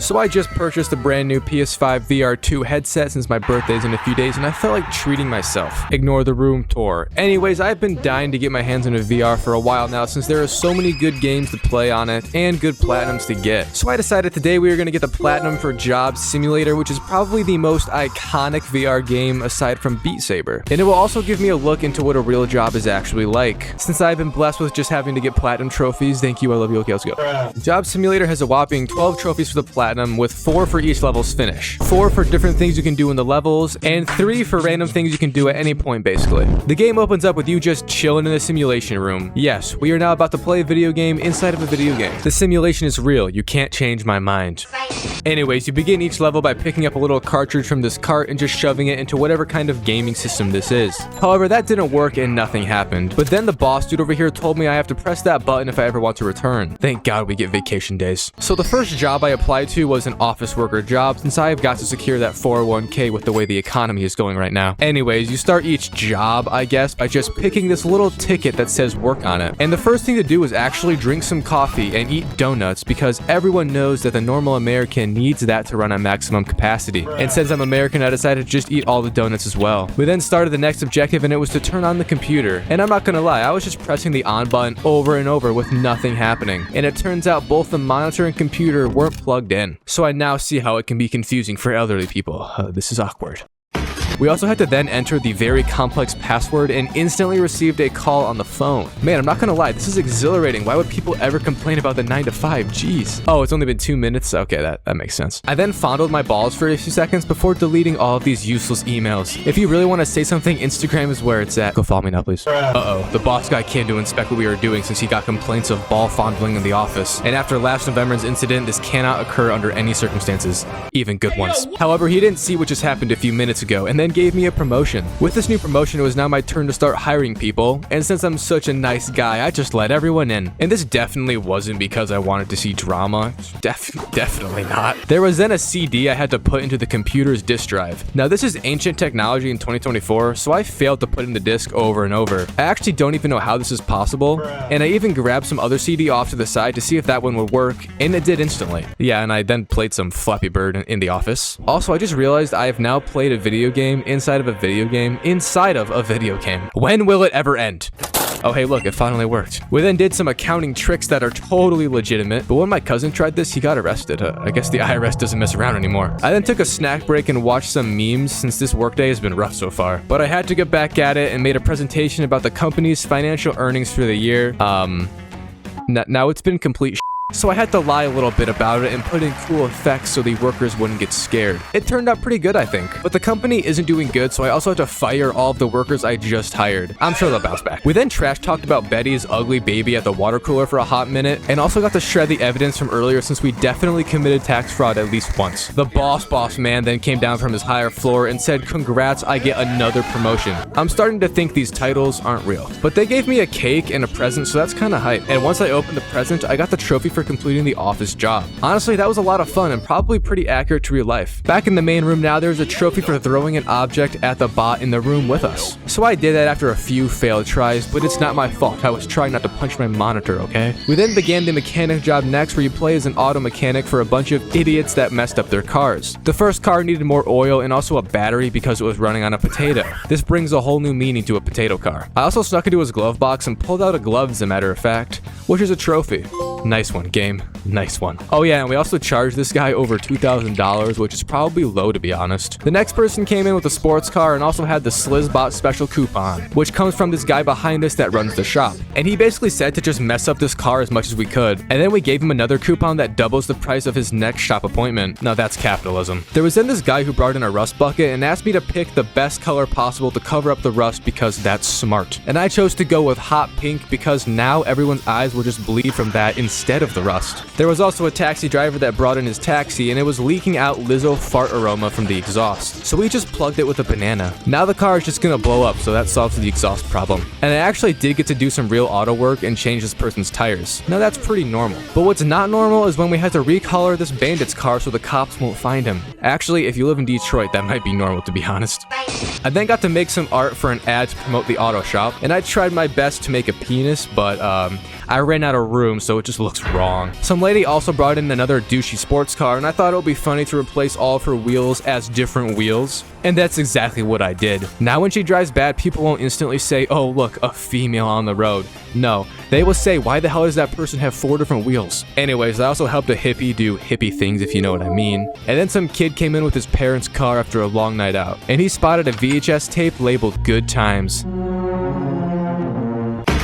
So I just purchased a brand new PS5 VR2 headset since my birthday's in a few days, and I felt like treating myself. Ignore the room tour. Anyways, I've been dying to get my hands on a VR for a while now since there are so many good games to play on it and good platinums to get. So I decided today we were going to get the platinum for Job Simulator, which is probably the most iconic VR game aside from Beat Saber. And it will also give me a look into what a real job is actually like. Since I've been blessed with just having to get platinum trophies, thank you, I love you, okay, let's go. Job Simulator has a whopping 12 trophies for the platinum, with 4 for each level's finish. 4 for different things you can do in the levels, and 3 for random things you can do at any point, basically. The game opens up with you just chilling in the simulation room. Yes, we are now about to play a video game inside of a video game. The simulation is real, you can't change my mind. Anyways, you begin each level by picking up a little cartridge from this cart and just shoving it into whatever kind of gaming system this is. However, that didn't work and nothing happened. But then the boss dude over here told me I have to press that button if I ever want to return. Thank God we get vacation days. So the first job I applied to was an office worker job, since I have got to secure that 401k with the way the economy is going right now. Anyways, you start each job, I guess, by just picking this little ticket that says work on it. And the first thing to do is actually drink some coffee and eat donuts, because everyone knows that the normal American needs that to run at maximum capacity. And since I'm American, I decided to just eat all the donuts as well. We then started the next objective, and it was to turn on the computer. And I'm not gonna lie, I was just pressing the on button over and over with nothing happening. And it turns out both the monitor and computer weren't plugged in. So I now see how it can be confusing for elderly people. This is awkward. We also had to then enter the very complex password and instantly received a call on the phone. Man, I'm not gonna lie, this is exhilarating. Why would people ever complain about the 9 to 5? Jeez. Oh, it's only been 2 minutes? Okay, that makes sense. I then fondled my balls for a few seconds before deleting all of these useless emails. If you really want to say something, Instagram is where it's at. Go follow me now, please. Uh-oh, the boss guy came to inspect what we were doing since he got complaints of ball fondling in the office. And after last November's incident, this cannot occur under any circumstances, even good ones. However, he didn't see what just happened a few minutes ago, and then gave me a promotion. With this new promotion, it was now my turn to start hiring people, and since I'm such a nice guy, I just let everyone in. And this definitely wasn't because I wanted to see drama. Definitely not. There was then a CD I had to put into the computer's disk drive. Now this is ancient technology in 2024, so I failed to put in the disk over and over. I actually don't even know how this is possible, and I even grabbed some other CD off to the side to see if that one would work, and it did instantly. Yeah, and I then played some Flappy Bird in the office. Also, I just realized I have now played a video game inside of a video game inside of a video game. When will it ever end? Oh, hey, look, it finally worked. We then did some accounting tricks that are totally legitimate, but when my cousin tried this, he got arrested. I guess the IRS doesn't mess around anymore. I then took a snack break and watched some memes since this workday has been rough so far. But I had to get back at it and made a presentation about the company's financial earnings for the year. Now it's been complete so I had to lie a little bit about it and put in cool effects so the workers wouldn't get scared. It turned out pretty good, I think. But the company isn't doing good, so I also had to fire all of the workers I just hired. I'm sure they'll bounce back. We then trash talked about Betty's ugly baby at the water cooler for a hot minute, and also got to shred the evidence from earlier since we definitely committed tax fraud at least once. The boss man then came down from his higher floor and said, "Congrats, I get another promotion." I'm starting to think these titles aren't real. But they gave me a cake and a present, so that's kinda hype. And once I opened the present, I got the trophy for completing the office job. Honestly, that was a lot of fun and probably pretty accurate to real life. Back in the main room now, there's a trophy for throwing an object at the bot in the room with us. So I did that after a few failed tries, but it's not my fault. I was trying not to punch my monitor, okay? We then began the mechanic job next, where you play as an auto mechanic for a bunch of idiots that messed up their cars. The first car needed more oil and also a battery because it was running on a potato. This brings a whole new meaning to a potato car. I also snuck into his glove box and pulled out a glove, as a matter of fact, which is a trophy. Nice one, game. Nice one. Oh yeah, and we also charged this guy over $2,000, which is probably low, to be honest. The next person came in with a sports car and also had the Slizzbot special coupon, which comes from this guy behind us that runs the shop. And he basically said to just mess up this car as much as we could. And then we gave him another coupon that doubles the price of his next shop appointment. Now that's capitalism. There was then this guy who brought in a rust bucket and asked me to pick the best color possible to cover up the rust because that's smart. And I chose to go with hot pink because now everyone's eyes will just bleed from that instead of the rust. There was also a taxi driver that brought in his taxi and it was leaking out Lizzo fart aroma from the exhaust. So we just plugged it with a banana. Now the car is just gonna blow up, so that solves the exhaust problem. And I actually did get to do some real auto work and change this person's tires. Now that's pretty normal. But what's not normal is when we had to recolor this bandit's car so the cops won't find him. Actually, if you live in Detroit, that might be normal, to be honest. I then got to make some art for an ad to promote the auto shop, and I tried my best to make a penis, but I ran out of room, so it just looks wrong. wrong. Some lady also brought in another douchey sports car, and I thought it would be funny to replace all of her wheels as different wheels. And that's exactly what I did. Now when she drives bad, people won't instantly say, oh look, a female on the road. No, they will say, why the hell does that person have 4 different wheels? Anyways, I also helped a hippie do hippie things, if you know what I mean. And then some kid came in with his parents' car after a long night out, and he spotted a VHS tape labeled Good Times.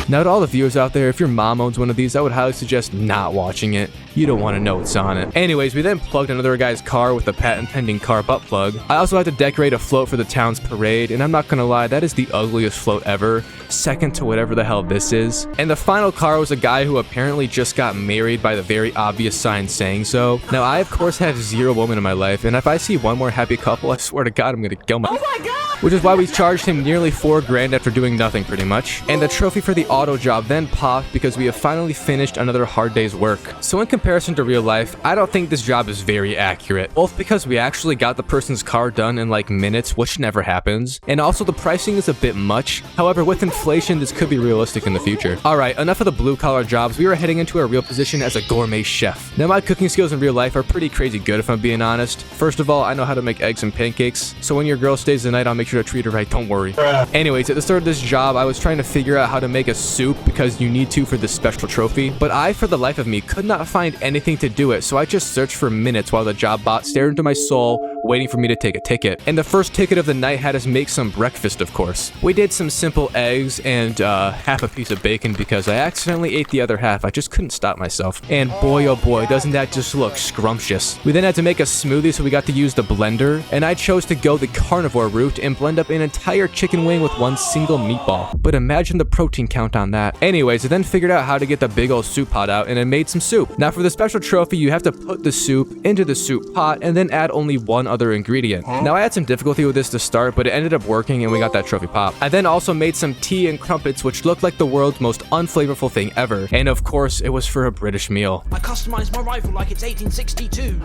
Now to all the viewers out there, if your mom owns one of these, I would highly suggest not watching it. You don't want to know what's on it. Anyways, we then plugged another guy's car with a patent pending car butt plug. I also had to decorate a float for the town's parade, and I'm not gonna lie, that is the ugliest float ever, second to whatever the hell this is. And the final car was a guy who apparently just got married by the very obvious sign saying so. Now I of course have 0 women in my life, and if I see one more happy couple, I swear to God I'm gonna kill my— Oh my God! Which is why we charged him nearly $4 grand after doing nothing pretty much. And the trophy for the auto job then popped because we have finally finished another hard day's work. So in comparison to real life, I don't think this job is very accurate. Both because we actually got the person's car done in like minutes, which never happens, and also the pricing is a bit much. However, with inflation, this could be realistic in the future. Alright, enough of the blue collar jobs. We are heading into a real position as a gourmet chef. Now my cooking skills in real life are pretty crazy good if I'm being honest. First of all, I know how to make eggs and pancakes, so when your girl stays the night, I'll make sure to treat her right, don't worry. Anyways, at the start of this job, I was trying to figure out how to make a soup because you need to for this special trophy, but I, for the life of me, could not find anything to do it, so I just searched for minutes while the job bot stared into my soul, waiting for me to take a ticket. And the first ticket of the night had us make some breakfast, of course. We did some simple eggs and half a piece of bacon because I accidentally ate the other half. I just couldn't stop myself. And boy, oh boy, doesn't that just look scrumptious. We then had to make a smoothie, so we got to use the blender, and I chose to go the carnivore route and blend up an entire chicken wing with one single meatball. But imagine the protein count on that. Anyways, I then figured out how to get the big old soup pot out, and I made some soup. Now for the special trophy, you have to put the soup into the soup pot and then add only one other ingredient. Now I had some difficulty with this to start, but it ended up working and we got that trophy pop. I then also made some tea and crumpets, which looked like the world's most unflavorful thing ever. And of course, it was for a British meal. I customized my rifle like it's 1862.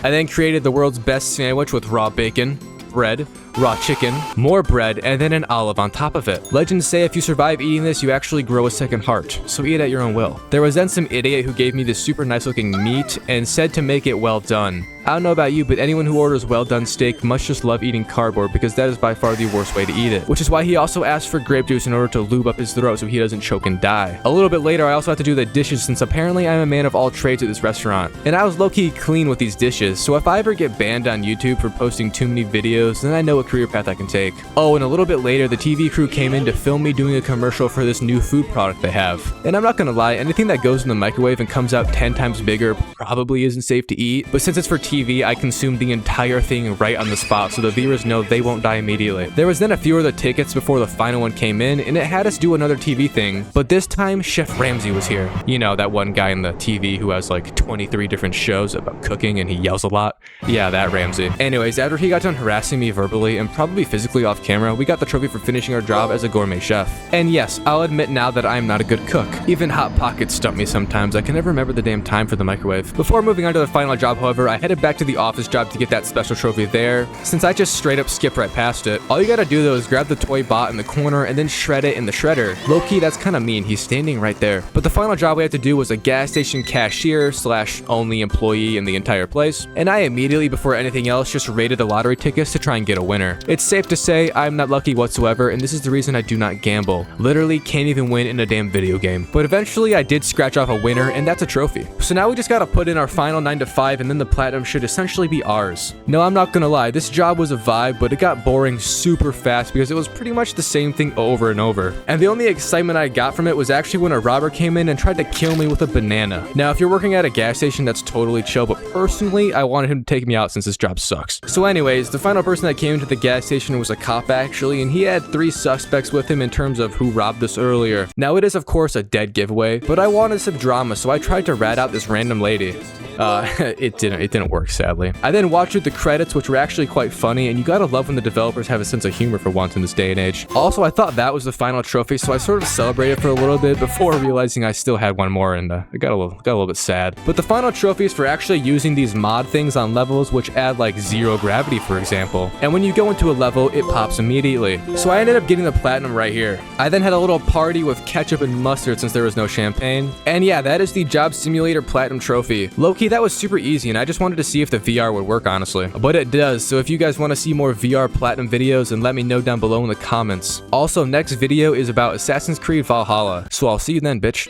I then created the world's best sandwich with raw bacon, bread, raw chicken, more bread, and then an olive on top of it. Legends say if you survive eating this, you actually grow a second heart, so eat at your own will. There was then some idiot who gave me this super nice looking meat and said to make it well done. I don't know about you, but anyone who orders well done steak must just love eating cardboard because that is by far the worst way to eat it. Which is why he also asked for grape juice in order to lube up his throat so he doesn't choke and die. A little bit later, I also had to do the dishes since apparently I'm a man of all trades at this restaurant. And I was low-key clean with these dishes, so if I ever get banned on YouTube for posting too many videos, then I know what career path I can take. Oh, and a little bit later, the TV crew came in to film me doing a commercial for this new food product they have. And I'm not gonna lie, anything that goes in the microwave and comes out 10 times bigger probably isn't safe to eat, but since it's for TV, I consumed the entire thing right on the spot so the viewers know they won't die immediately. There was then a few other tickets before the final one came in, and it had us do another TV thing, but this time Chef Ramsay was here. You know, that one guy in the TV who has like 23 different shows about cooking and he yells a lot. Yeah, that Ramsay. Anyways, after he got done harassing me verbally and probably physically off camera, we got the trophy for finishing our job as a gourmet chef. And yes, I'll admit now that I'm not a good cook. Even Hot Pockets stump me sometimes. I can never remember the damn time for the microwave. Before moving on to the final job, however, I headed back to the office job to get that special trophy there, since I just straight up skipped right past it. All you gotta do though is grab the toy bot in the corner and then shred it in the shredder. Low-key, that's kinda mean, he's standing right there. But the final job we had to do was a gas station cashier / only employee in the entire place, and I immediately, before anything else, just rated the lottery tickets to try and get a winner. It's safe to say I'm not lucky whatsoever, and this is the reason I do not gamble. Literally can't even win in a damn video game. But eventually I did scratch off a winner, and that's a trophy. So now we just gotta put in our final 9 to 5, and then the platinum should essentially be ours. No, I'm not gonna lie, this job was a vibe, but it got boring super fast because it was pretty much the same thing over and over. And the only excitement I got from it was actually when a robber came in and tried to kill me with a banana. Now, if you're working at a gas station, that's totally chill, but personally, I wanted him to take me out since this job sucks. So anyways, the final person that came into the gas station was a cop actually, and he had 3 suspects with him in terms of who robbed us earlier. Now, it is of course a dead giveaway, but I wanted some drama, so I tried to rat out this random lady. It didn't work, sadly. I then watched through the credits, which were actually quite funny, and you gotta love when the developers have a sense of humor for once in this day and age. Also, I thought that was the final trophy, so I sort of celebrated for a little bit before realizing I still had one more, and I got a little bit sad. But the final trophy is for actually using these mod things on levels which add like 0 gravity, for example. And when you get go into a level, it pops immediately. So I ended up getting the platinum right here. I then had a little party with ketchup and mustard since there was no champagne. And yeah, that is the Job Simulator Platinum Trophy. Low-key, that was super easy, and I just wanted to see if the VR would work, honestly. But it does, so if you guys want to see more VR Platinum videos, then let me know down below in the comments. Also, next video is about Assassin's Creed Valhalla, so I'll see you then, bitch.